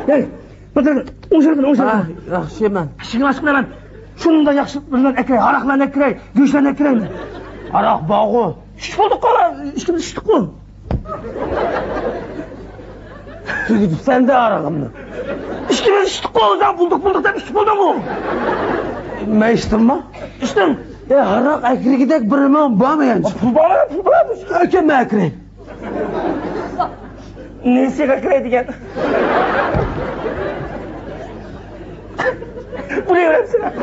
Gel. Badır, oşardan. Yaxshi men. Kishini mashq qilaman. Shunda yaxshi bilan akray, aroqlarni akray, go'shtlarni akrayman. Aroq bog'u. Ish bo'ldi qola, ishimiz ishdi-ku. Sen de arağımdı. İşkimiz içtik oğuzdan bulduk da iş buldum mu? Ben içtim mi? İçtim. Arak ekri gidek birime bağ mı yani? Pul bağlı. Öken mi ekri? Neyse ekri diyen. Buraya öğrensene.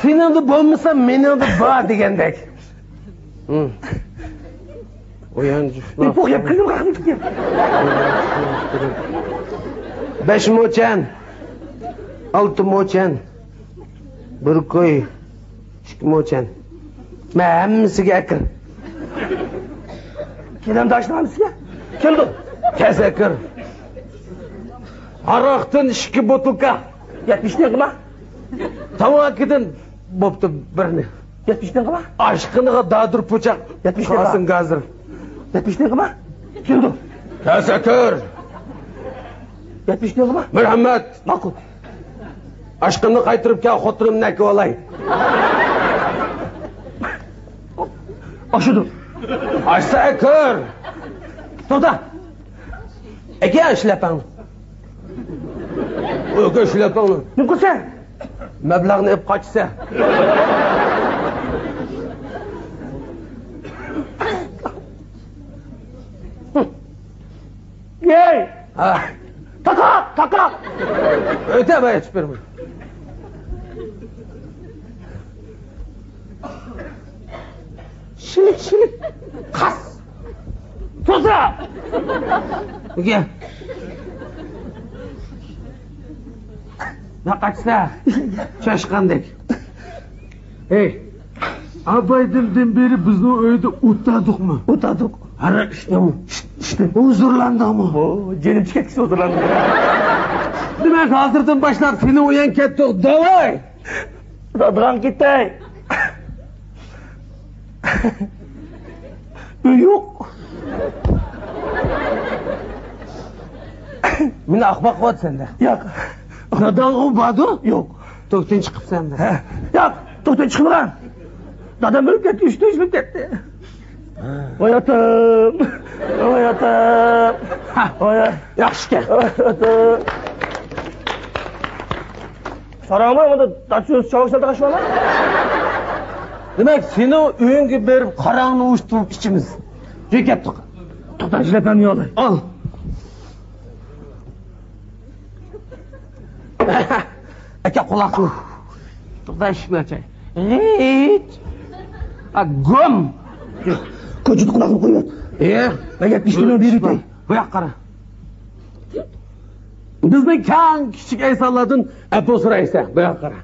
Senin de bolmasa benim de bağ degендek. Uyancı. Ne bu yap kızım kalkın ki. 5 moçan. 6 moçan. Bir koy. 2 moçan. Ben hemmisiga akır. Kelam daşlamamızga. Keldi. Kesakır. Aroqdan 2 botilka. 70 ne qilma? Tamakidan bo'pti birini. 70 ne qilma? Aşkınıga dadır poçaq. 70 ne Qasın gazır. 70 ne qilma? Keldi. Kesakır. 70 ne qilma? Muhammed. Ma'qul. Aşkını qaytırıp kel xotinimni aka olay. Aşıdı. Aşsa akır. To'xta. Aka ishlapang. Aka ishlapang. Ne qilsa? Mablag'ni ib qochsa. Yey! Ha. Taka! Öte baya çıpırma. Şilik. Kas. To'xta. Aka. Naqachsa. Chashqandek. Hey. Abaydimdan beri bizni uyda o'tadikmi? O'tadik. Aroq ichdimi? İşte. Huzurlandingmi? O jenim chiqakisi o'tirlandi. Demak, hozirdan boshlab seni uyan ketdik. Davay. Dadg'an ketay. Uy yo'q. Meni ahmoq qilyapsan-da. Yo'q. Dadang badu? Yo'q. To'xtan chiqibsan-da. Yo'q. To'xta chiqmagan. Dadam o'lib ketdi, ishda ishib ketdi. Oyatim. Yaxshi kel. Sarama bunda daçyoz çavuşlarda kaçmalar. Demak, seni uyingga berib qarangni o'shtirib ichimiz. Joy ketdik. To'xta ishlatmam yo'lay. Al. Aka quloqni. To'xta ishmachay. Gum. Ko'chit quloqni qo'yib. Ben 70 milyon bir yutay. Bu yoqqa qara. Bizni kang kichik aysolladin apil so'raysan. Bu yoqqa qara.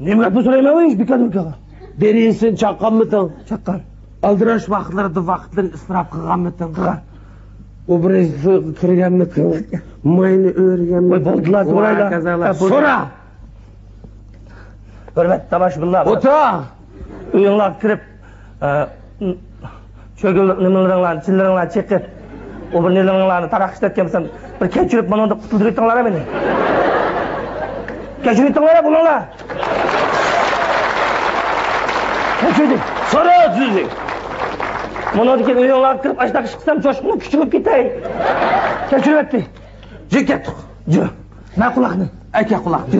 Nima apil so'rayman ish bikadurkaga. Berinsin chaqqanmisan? Chaqqan. Aldirash vaqtlarida vaqtni isrof qilganmisan? Qilgan. U birinchi kirganmisan? Mayni o'rganmisan? Voy bo'ldilar, so'raylar. So'ra. Hurmat tamash billah. O'ta. Uyingga kirib, cho'g'il nimalarni, chillaringlarni cheqib, o bir nimalarni taraq ishlatgansan, bir kechirib mana unda qutuldirib etinglar meni. Kechirib etinglar bo'linglar. Kechirdik. So'ra sizni. Mana o'dagi uyingga kirib, ashtaqa chiqsam, cho'shqinib kuchirib ketay. Kechirib etdi. Jeketdik. Jo. Na quloqni. Aka quloqni.